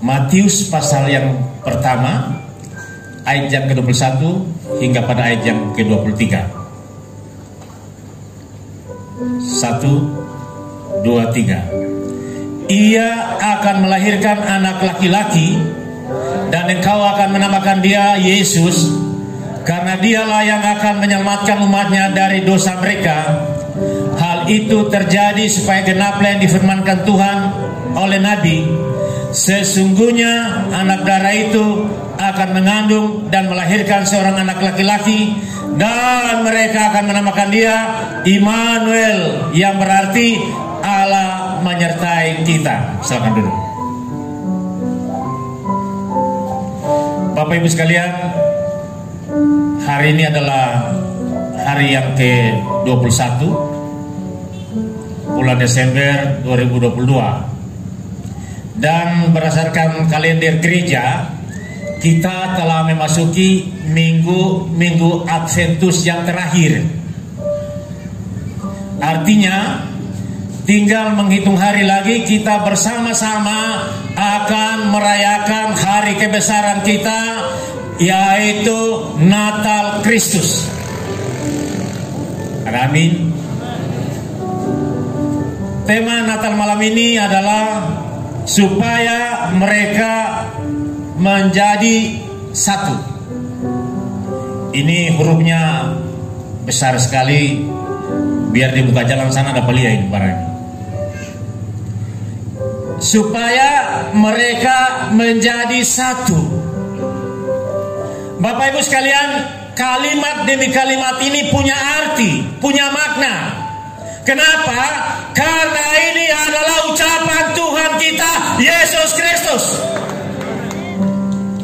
Matius pasal yang pertama ayat yang ke-21 hingga pada ayat yang ke-23. 1, 2, 3. Ia akan melahirkan anak laki-laki, dan engkau akan menamakan dia Yesus, karena dialah yang akan menyelamatkan umatnya dari dosa mereka. Hal itu terjadi supaya genaplah yang difirmankan Tuhan oleh Nabi, sesungguhnya anak darah itu akan mengandung dan melahirkan seorang anak laki-laki, dan mereka akan menamakan dia Immanuel, yang berarti Allah menyertai kita. Silakan duduk. Bapak Ibu sekalian, hari ini adalah hari yang ke-21 bulan Desember 2022, dan berdasarkan kalender gereja kita telah memasuki minggu Adventus yang terakhir. Artinya tinggal menghitung hari lagi kita bersama-sama akan merayakan hari kebesaran kita, yaitu Natal Kristus. Amin. Tema Natal malam ini adalah supaya mereka menjadi satu. Ini hurufnya besar sekali, biar dibuka jalan sana ada belia ini barangnya. Supaya mereka menjadi satu. Bapak Ibu sekalian, kalimat demi kalimat ini punya arti, punya makna. Kenapa? Karena ini adalah ucapan Tuhan kita Yesus Kristus.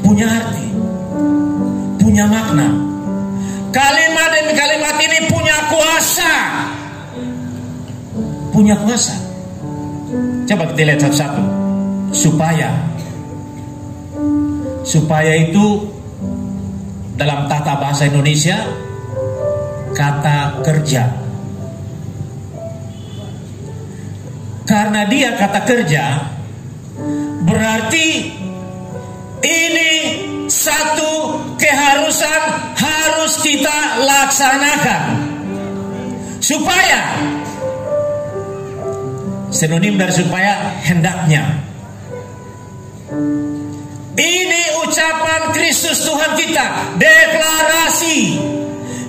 Punya arti, punya makna. Kalimat demi kalimat ini punya kuasa. Punya kuasa. Coba kita lihat satu-satu. Supaya itu dalam tata bahasa Indonesia kata kerja. Karena dia kata kerja, berarti ini satu keharusan harus kita laksanakan. Supaya, sinonim dari supaya, hendaknya. Ini ucapan Kristus Tuhan kita, deklarasi.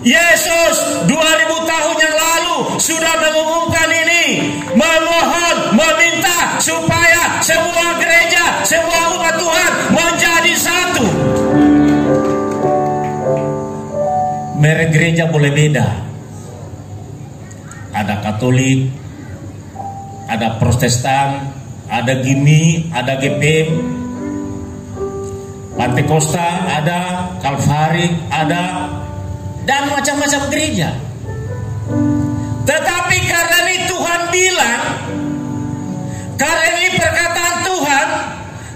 Yesus 2000 tahun yang lalu sudah mengumumkan ini, memohon, meminta supaya semua gereja, semua umat Tuhan menjadi satu. Merek gereja boleh beda. Ada Katolik, ada Protestan, ada Gimi, ada GPM, Pantekosta, ada Kalvari, ada, dan macam-macam gereja. Tetapi karena ini Tuhan bilang, karena ini perkataan Tuhan,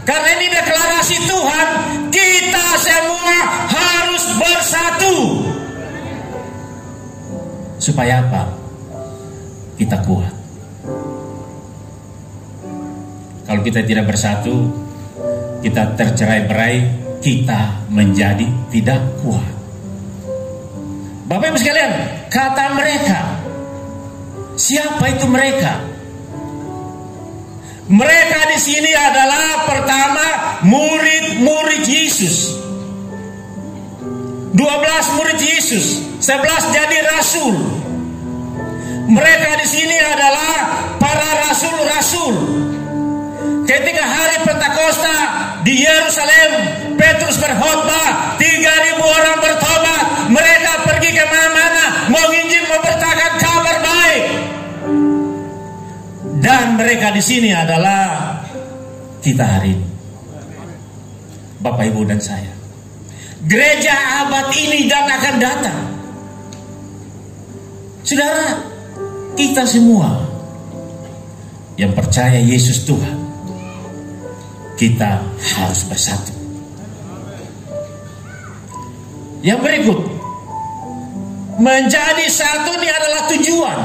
karena ini deklarasi Tuhan, kita semua harus bersatu. Supaya apa? Kita kuat. Kalau kita tidak bersatu, kita tercerai-berai, kita menjadi tidak kuat. Bapak Ibu sekalian, kata mereka, siapa itu mereka? Mereka di sini adalah pertama murid-murid Yesus. 12 murid Yesus, 11 jadi rasul. Mereka di sini adalah para rasul-rasul. Ketika hari Pentakosta di Yerusalem, Petrus berkhotbah, 3.000 orang bertobat. Mereka pergi kemana-mana, menginjil, memberitakan kabar baik. Dan mereka di sini adalah kita hari ini, Bapak Ibu dan saya. Gereja abad ini dan akan datang. Saudara, kita semua yang percaya Yesus Tuhan, kita harus bersatu. Yang berikut, menjadi satu ini adalah tujuan,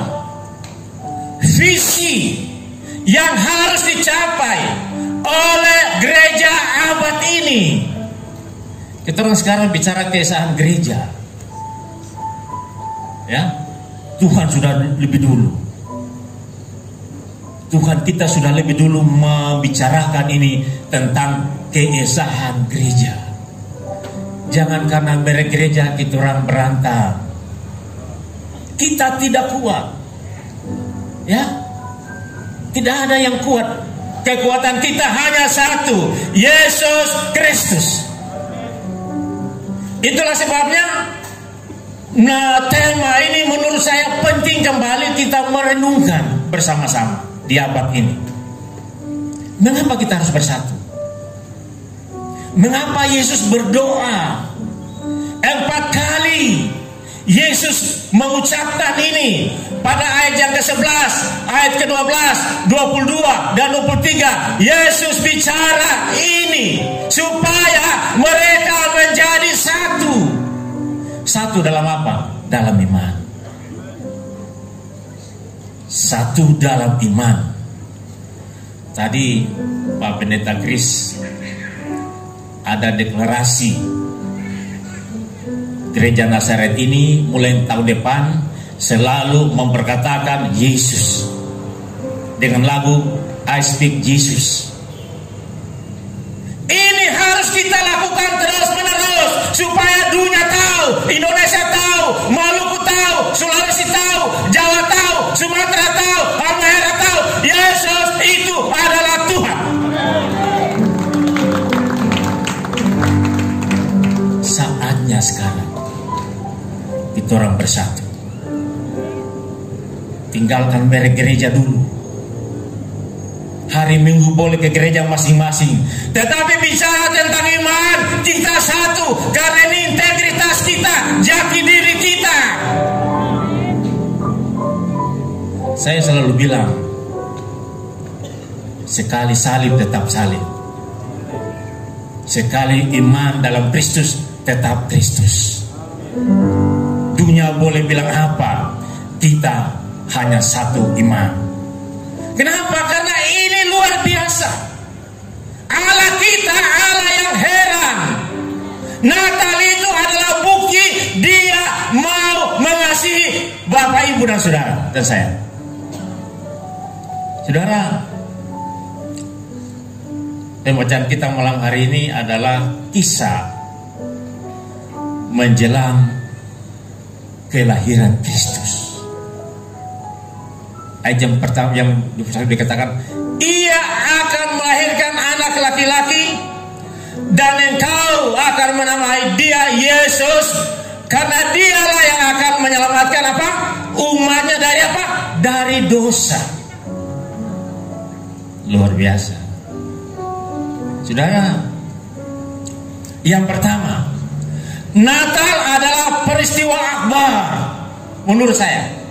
visi yang harus dicapai oleh gereja abad ini. Kita orang sekarang bicara keesaan gereja. Ya, Tuhan sudah lebih dulu. Tuhan kita sudah lebih dulu membicarakan ini tentang keesaan gereja. Jangan karena gereja kita orang berantem. Kita tidak kuat. Ya, tidak ada yang kuat. Kekuatan kita hanya satu, Yesus Kristus. Itulah sebabnya, tema ini menurut saya penting kembali kita merenungkan bersama-sama di abad ini. Mengapa kita harus bersatu? Mengapa Yesus berdoa 4 kali? Yesus mengucapkan ini pada ayat yang ke-11, ayat ke-12, 22 dan 23. Yesus bicara ini supaya mereka menjadi satu. Satu dalam apa? Dalam iman. Satu dalam iman. Tadi Pak Pendeta Chris ada deklarasi Gereja Nazaret ini mulai tahun depan selalu memperkatakan Yesus dengan lagu I Speak Jesus. Ini harus kita lakukan terus-menerus supaya dunia tahu, Indonesia tahu, Maluku tahu, Sulawesi tahu, Jawa tahu, Sumatera tahu, Halmahera tahu, Yesus itu adalah Tuhan. Saatnya sekarang kita orang bersatu. Tinggalkan merek gereja dulu. Hari Minggu boleh ke gereja masing-masing, tetapi bicara tentang iman, kita satu. Karena ini integritas kita, jati diri kita. Saya selalu bilang, sekali salib tetap salib, sekali iman dalam Kristus tetap Kristus. Dunia boleh bilang apa, kita hanya satu iman. Kenapa? Karena ini luar biasa. Allah kita Allah yang heran. Natal itu adalah bukti Dia mau mengasihi Bapak, Ibu dan Saudara dan saya. Saudara, pembacaan kita malam hari ini adalah kisah menjelang kelahiran Kristus. Ayat yang pertama yang dikatakan, Ia akan melahirkan anak laki-laki dan engkau akan menamai dia Yesus, karena dialah yang akan menyelamatkan apa? Umatnya dari apa? Dari dosa. Luar biasa. Saudara, yang pertama, Natal adalah peristiwa akbar menurut saya.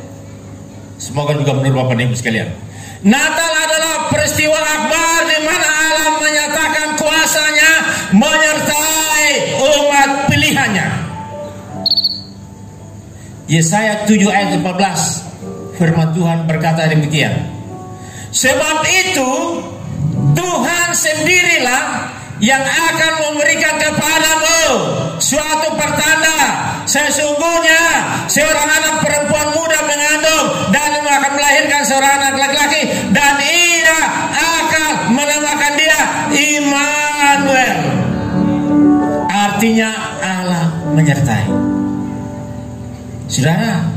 Semoga juga menurut Bapak dan Ibu sekalian. Natal adalah peristiwa akbar di mana Allah menyatakan kuasanya menyertai umat pilihannya. Yesaya 7 ayat 14, firman Tuhan berkata demikian. Sebab itu Tuhan sendirilah yang akan memberikan kepadamu suatu pertanda. Sesungguhnya seorang anak perempuan muda mengandung dan akan melahirkan seorang anak laki-laki, dan Ia akan menamakan dia Immanuel. Artinya Allah menyertai. Saudara,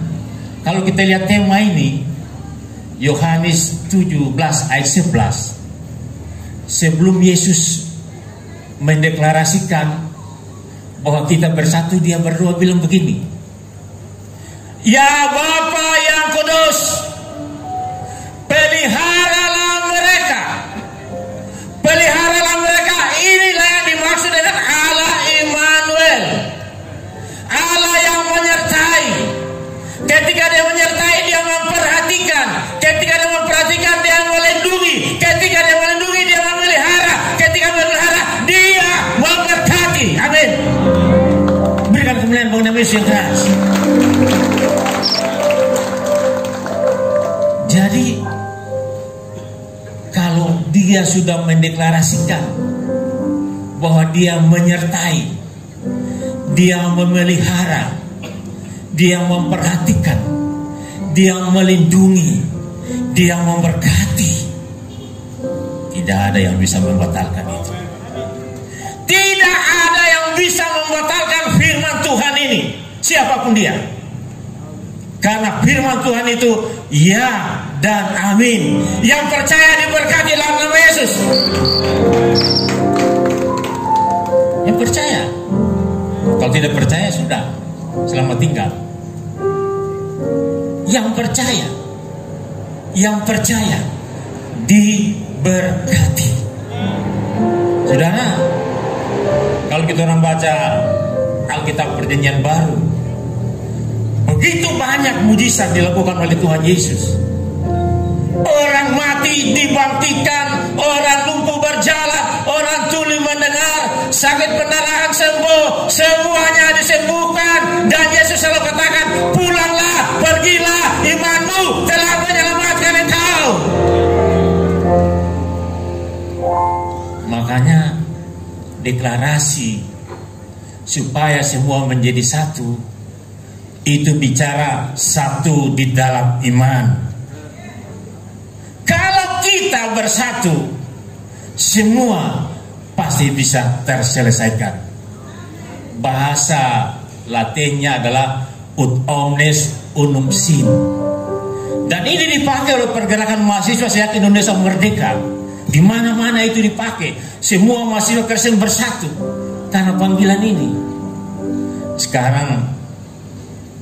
kalau kita lihat tema ini, Yohanes 17 ayat 11, sebelum Yesus mendeklarasikan bahwa kita bersatu, Dia berdoa bilang begini, Ya Bapa yang kudus, peliharalah mereka. Peliharalah mereka. Inilah yang dimaksud dengan Allah Immanuel, Allah yang menyertai. Ketika Dia menyertai, Dia memperhatikan. Ketika Dia memperhatikan, Dia melindungi. Ketika Dia melindungi, Dia memelihara. Ketika memelihara, Dia memberkati. Amin. Berikan kemuliaan bagi nama Yesus yang keras. Jadi kalau Dia sudah mendeklarasikan bahwa Dia menyertai, Dia memelihara, Dia memperhatikan, Dia melindungi, Dia memberkati. Tidak ada yang bisa membatalkan itu. Tidak ada yang bisa membatalkan firman Tuhan ini, siapapun dia. Karena firman Tuhan itu ya dan amin. Yang percaya diberkati dalam nama Yesus. Yang percaya. Kalau tidak percaya sudah, selamat tinggal. Yang percaya, yang percaya diberkati. Saudara, kalau kita orang baca Alkitab Perjanjian Baru, begitu banyak mujizat dilakukan oleh Tuhan Yesus. Orang mati dibangkitkan, orang lumpuh berjalan, orang tuli mendengar, sakit pendarahan sembuh, semuanya disembuhkan. Dan Yesus selalu katakan, pulanglah, pergilah, imanmu telah menyelamatkan engkau. Makanya deklarasi supaya semua menjadi satu, itu bicara satu di dalam iman. Kalau kita bersatu, semua pasti bisa terselesaikan. Bahasa Latinnya adalah ut omnes unum sim. Dan ini dipakai oleh pergerakan mahasiswa sejak Indonesia merdeka. Di mana-mana itu dipakai. Semua mahasiswa Kristen bersatu karena panggilan ini. Sekarang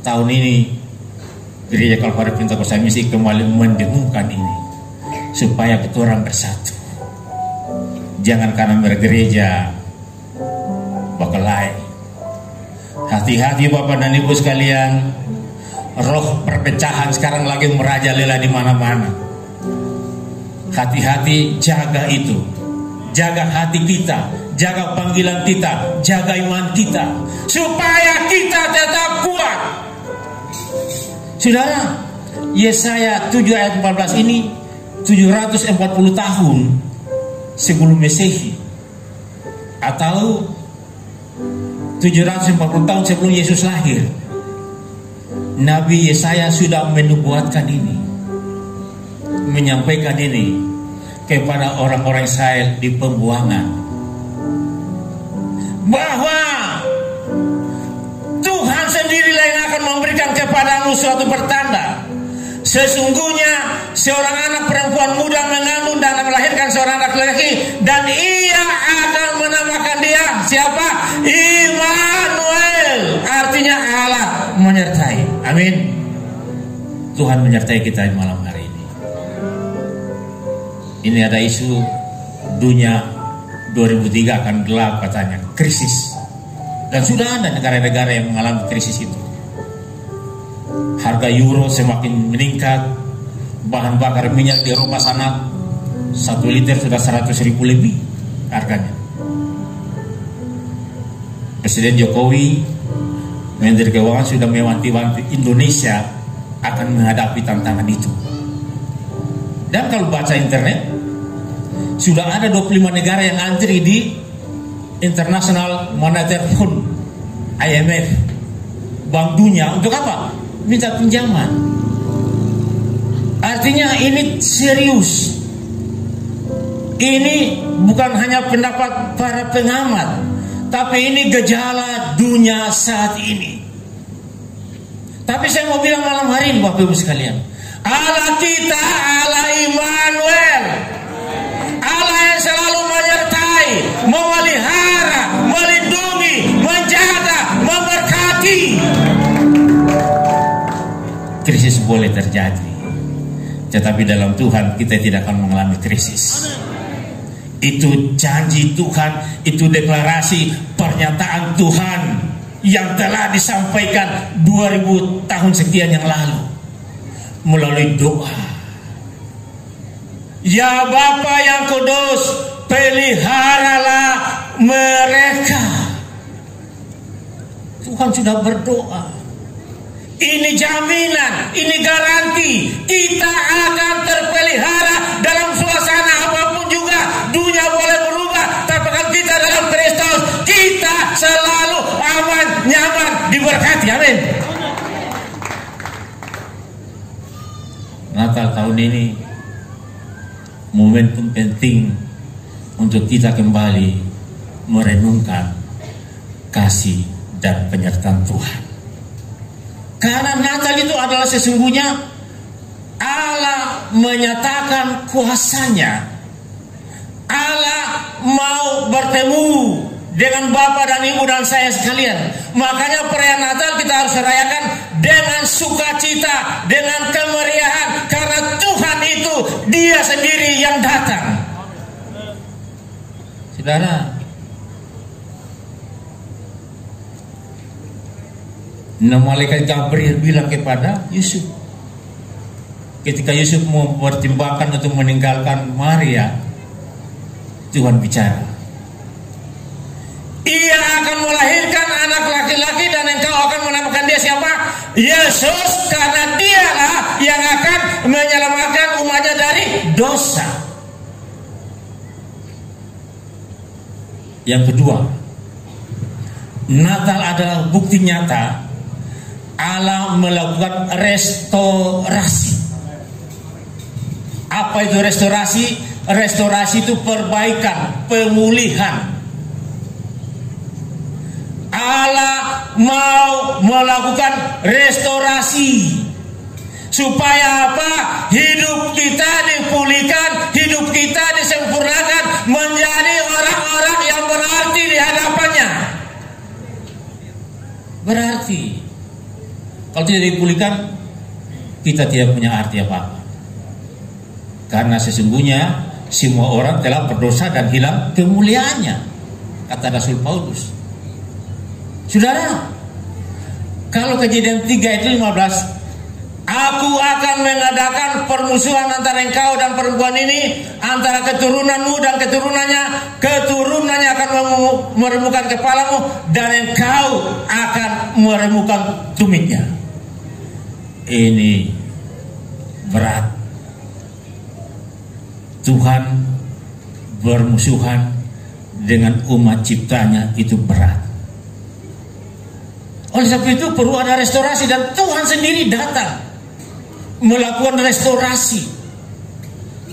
tahun ini Gereja Kalvari Pentakosta Misi kembali mendengungkan ini supaya kita orang bersatu. Jangan karena bergereja bakalai. Hati-hati Bapak dan Ibu sekalian, roh perpecahan sekarang lagi merajalela di mana-mana. Hati-hati, jaga itu. Jaga hati kita, jaga panggilan kita, jaga iman kita, supaya kita tetap kuat. Saudara, Yesaya 7 ayat 14 ini 740 tahun sebelum Masehi, atau 740 tahun sebelum Yesus lahir, Nabi Yesaya sudah menubuatkan ini, menyampaikan ini kepada orang-orang Israel di pembuangan, bahwa Tuhan sendirilah yang akan memberikan kepadamu suatu pertanda. Sesungguhnya seorang anak perempuan muda mengandung dan melahirkan seorang anak laki, dan ia akan menamakan dia siapa? Immanuel, artinya Allah menyertai. Amin. Tuhan menyertai kita di malam hari ini. Ini ada isu dunia 2003 akan gelap katanya, krisis. Dan sudah ada negara-negara yang mengalami krisis itu. Harga euro semakin meningkat, bahan bakar minyak di Eropa sana 1 liter sudah 100.000 lebih harganya. Presiden Jokowi, Menteri Keuangan sudah mewanti-wanti Indonesia akan menghadapi tantangan itu. Dan kalau baca internet, sudah ada 25 negara yang antri di International Monetary Fund, IMF, Bank Dunia, untuk apa? Minta pinjaman. Artinya ini serius. Ini bukan hanya pendapat para pengamat, tapi ini gejala dunia saat ini. Tapi saya mau bilang malam hari ini Bapak Ibu sekalian, Allah kita Allah Immanuel, Allah yang selalu menyertai, memelihara, melindungi, menjaga, memberkati. Krisis boleh terjadi, tetapi dalam Tuhan kita tidak akan mengalami krisis. Itu janji Tuhan, itu deklarasi pernyataan Tuhan yang telah disampaikan 2000 tahun sekian yang lalu melalui doa. Ya Bapa yang kudus, peliharalah mereka. Tuhan sudah berdoa. Ini jaminan, ini garansi kita akan terpelihara dalam suasana apapun juga. Dunia boleh berubah, tapi kalau kita dalam Kristus diberkati. Amin. Natal tahun ini momentum penting untuk kita kembali merenungkan kasih dan penyertaan Tuhan. Karena Natal itu adalah sesungguhnya Allah menyatakan kuasanya. Allah mau bertemu dengan Bapa dan Ibu dan saya sekalian. Makanya perayaan Natal kita harus rayakan dengan sukacita, dengan kemeriahan, karena Tuhan itu Dia sendiri yang datang. Saudara, malaikat Gabriel bilang kepada Yusuf, ketika Yusuf mempertimbangkan untuk meninggalkan Maria, Tuhan bicara, ia akan melahirkan anak laki-laki dan engkau akan menamakan dia siapa? Yesus, karena dialah yang akan menyelamatkan umatnya dari dosa. Yang kedua, Natal adalah bukti nyata Allah melakukan restorasi. Apa itu restorasi? Restorasi itu perbaikan, pemulihan. Allah mau melakukan restorasi supaya apa? Hidup kita dipulihkan, hidup kita disempurnakan menjadi orang-orang yang berarti di hadapannya. Berarti kalau tidak dipulihkan, kita tidak punya arti apa-apa. Karena sesungguhnya semua orang telah berdosa dan hilang kemuliaannya, kata Rasul Paulus. Saudara, kalau Kejadian 3 ayat 15, aku akan mengadakan permusuhan antara engkau dan perempuan ini, antara keturunanmu dan keturunannya akan meremukkan kepalamu, dan engkau akan meremukkan tumitnya. Ini berat. Tuhan bermusuhan dengan umat ciptanya, itu berat. Oleh sebab itu perlu ada restorasi, dan Tuhan sendiri datang melakukan restorasi.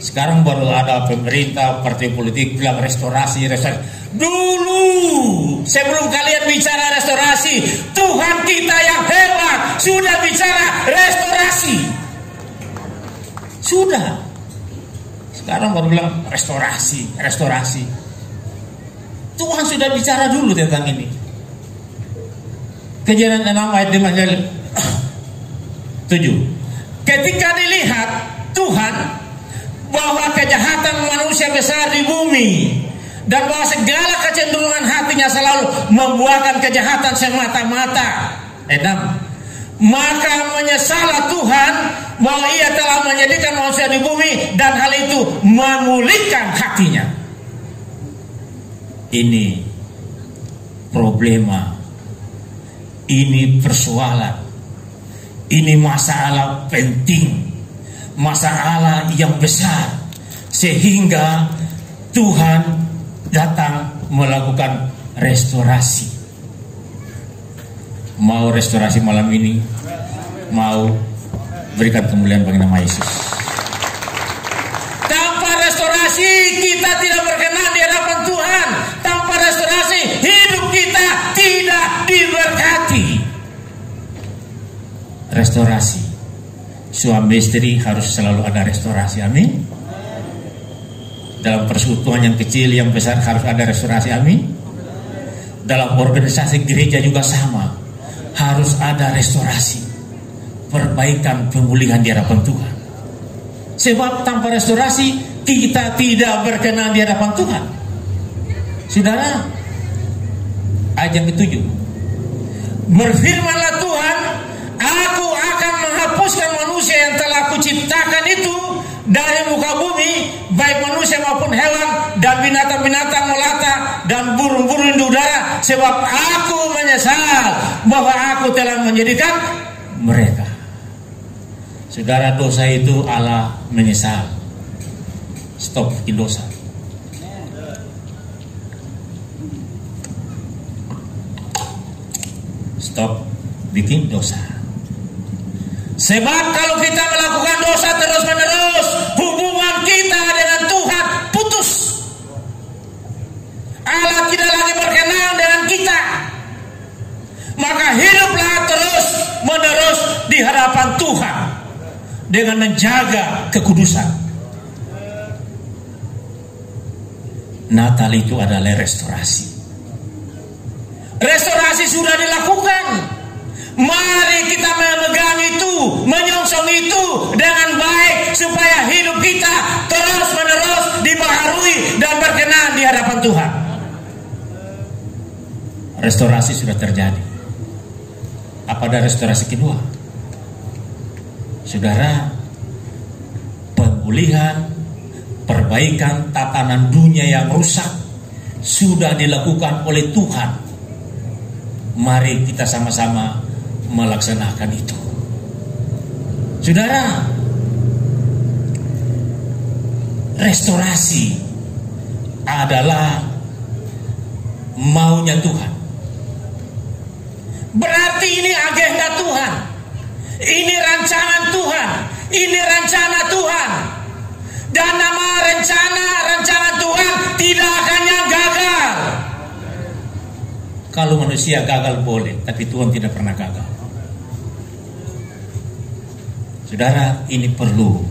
Sekarang baru ada pemerintah, partai politik bilang restorasi. Dulu sebelum kalian bicara restorasi, Tuhan kita yang hebat sudah bicara restorasi. Sudah. Sekarang baru bilang restorasi. Tuhan sudah bicara dulu tentang ini. Kejadian 6 ayat 7. Ketika dilihat Tuhan bahwa kejahatan manusia besar di bumi, dan bahwa segala kecenderungan hatinya selalu membuahkan kejahatan semata-mata, maka menyesallah Tuhan bahwa ia telah menjadikan manusia di bumi, dan hal itu memulihkan hatinya. Ini problema, ini persoalan, ini masalah penting, masalah yang besar, sehingga Tuhan datang melakukan restorasi. Mau restorasi malam ini? Mau berikan kemuliaan bagi nama Yesus. Tanpa restorasi kita tidak berkenan di hadapan Tuhan. Tanpa restorasi hidup kita tidak diberkati. Restorasi, suami istri harus selalu ada restorasi. Amin. Dalam persekutuan yang kecil, yang besar harus ada restorasi. Amin. Dalam organisasi gereja juga sama, harus ada restorasi, perbaikan, pemulihan di hadapan Tuhan. Sebab tanpa restorasi kita tidak berkenan di hadapan Tuhan. Saudara, ayat yang ke-7, berfirmanlah Tuhan, aku akan menghapuskan manusia yang telah kuciptakan itu dari muka bumi, baik manusia maupun hewan, dan binatang-binatang melata, dan burung-burung di udara, sebab aku menyesal bahwa aku telah menjadikan mereka. Saudara, dosa itu Allah menyesal. Stop bikin dosa. Stop bikin dosa. Sebab kalau kita melakukan dosa terus-menerus, hubungan kita dengan Tuhan putus. Allah tidak lagi berkenan dengan kita. Maka hiduplah terus-menerus di hadapan Tuhan dengan menjaga kekudusan. Natal itu adalah restorasi. Restorasi sudah dilakukan. Mari kita memegang itu, menyongsong itu dengan baik supaya hidup kita terus-menerus dibaharui dan berkenan di hadapan Tuhan. Restorasi sudah terjadi. Apa ada restorasi kedua? Saudara, pemulihan, perbaikan tatanan dunia yang rusak sudah dilakukan oleh Tuhan. Mari kita sama-sama melaksanakan itu. Saudara, restorasi adalah maunya Tuhan. Berarti ini agenda Tuhan. Ini rancangan Tuhan. Ini rencana Tuhan. Dan nama rancangan Tuhan tidak akannya gagal. Kalau manusia gagal boleh, tapi Tuhan tidak pernah gagal. Saudara, ini perlu.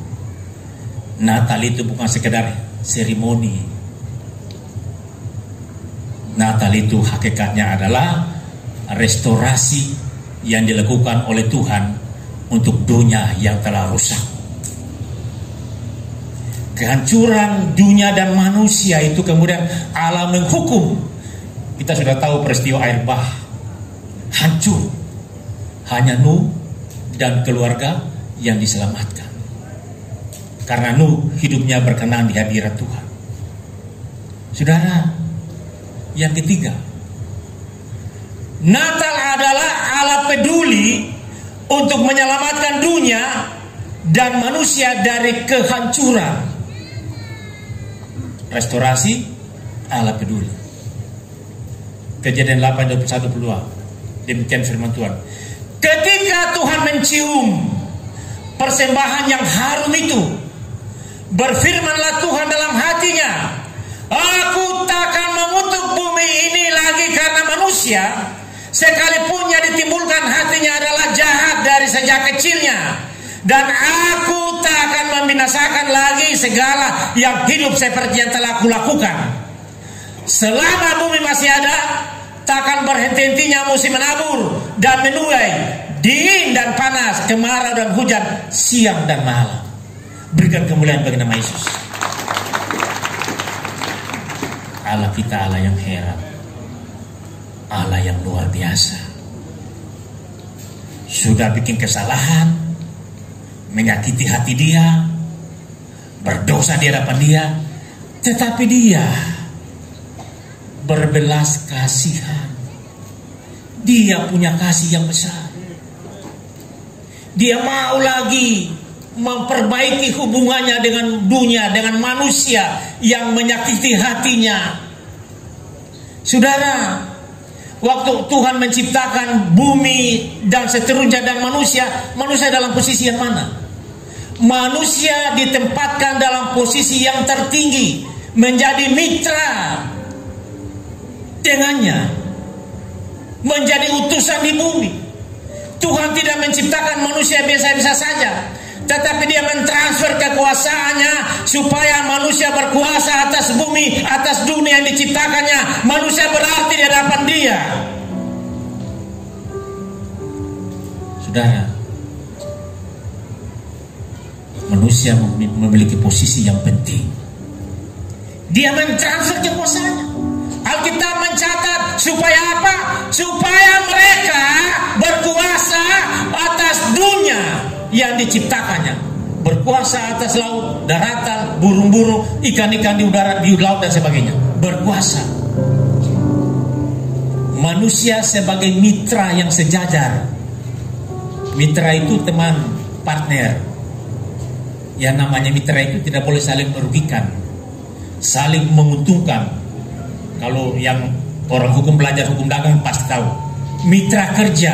Natal itu bukan sekedar seremoni. Natal itu hakikatnya adalah restorasi yang dilakukan oleh Tuhan untuk dunia yang telah rusak. Kehancuran dunia dan manusia itu kemudian Allah menghukum. Kita sudah tahu peristiwa air bah hancur. Hanya Nuh dan keluarga yang diselamatkan. Karena Nuh hidupnya berkenan di hadirat Tuhan. Saudara, yang ketiga, Natal adalah Allah peduli untuk menyelamatkan dunia dan manusia dari kehancuran. Restorasi, Allah peduli. Kejadian 8:21, demikian firman Tuhan. Ketika Tuhan mencium persembahan yang harum itu, berfirmanlah Tuhan dalam hatinya, aku takkan mengutuk bumi ini lagi karena manusia, sekalipun yang ditimbulkan hatinya adalah jahat dari sejak kecilnya. Dan aku tak akan membinasakan lagi segala yang hidup seperti yang telah kulakukan. Selama bumi masih ada, takkan berhenti-hentinya musim menabur dan menuai, dingin dan panas, kemarau dan hujan, siang dan malam. Berikan kemuliaan bagi nama Yesus. Allah kita Allah yang heran, Allah yang luar biasa. Sudah bikin kesalahan, menyakiti hati dia, berdosa di hadapan dia, tetapi dia berbelas kasihan. Dia punya kasih yang besar. Dia mau lagi memperbaiki hubungannya dengan dunia, dengan manusia yang menyakiti hatinya. Saudara, waktu Tuhan menciptakan bumi dan seterusnya dan manusia dalam posisi yang mana? Manusia ditempatkan dalam posisi yang tertinggi, menjadi mitra dengannya, menjadi utusan di bumi. Tuhan tidak menciptakan manusia biasa-biasa saja, tetapi dia mentransfer kekuasaannya supaya manusia berkuasa atas bumi, atas dunia yang diciptakannya. Manusia berarti di hadapan dia. Saudara, manusia memiliki posisi yang penting. Dia mentransfer kekuasaannya. Alkitab mencatat supaya apa? Supaya mereka berkuasa atas dunia yang diciptakannya, berkuasa atas laut, daratan, burung-burung, ikan-ikan di udara, di laut dan sebagainya. Berkuasa. Manusia sebagai mitra yang sejajar. Mitra itu teman, partner. Yang namanya mitra itu tidak boleh saling merugikan, saling menguntungkan. Kalau yang orang hukum, belajar hukum dagang pasti tahu. Mitra kerja,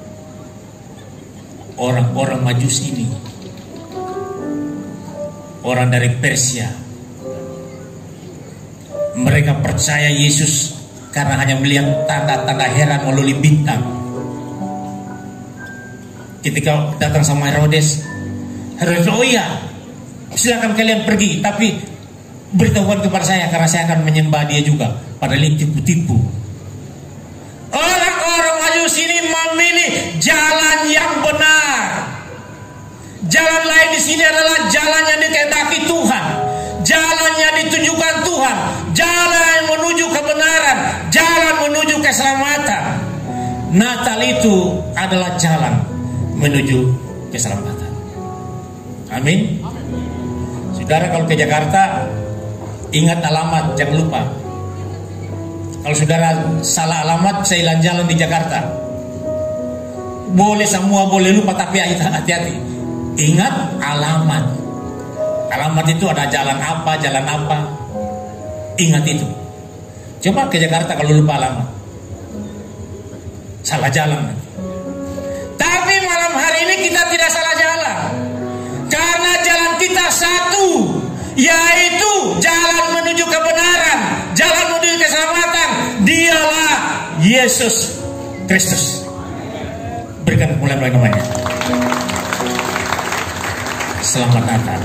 orang-orang Majus ini, orang dari Persia, mereka percaya Yesus karena hanya melihat tanda-tanda heran melalui bintang. Ketika datang sama Herodes, oh iya, silakan kalian pergi, tapi beritahukan kepada saya karena saya akan menyembah dia juga. Padahal tipu-tipu. Orang-orang Majus ini memilih jalan yang benar. Jalan lain di sini adalah jalan yang dikehendaki Tuhan, jalan yang ditunjukkan Tuhan, jalan yang menuju kebenaran, jalan menuju keselamatan. Natal itu adalah jalan menuju keselamatan. Amin. Saudara, kalau ke Jakarta, ingat alamat, jangan lupa. Kalau saudara salah alamat, saya jalan di Jakarta. Boleh semua, boleh lupa, tapi hati-hati. Ingat alamat. Alamat itu ada jalan apa. Ingat itu. Coba ke Jakarta kalau lupa alamat, salah jalan. Tapi malam hari ini kita tidak salah jalan, karena jalan kita satu, yaitu jalan menuju kebenaran, jalan menuju keselamatan. Dialah Yesus Kristus. Berikan mulai namanya. Selamat Natal.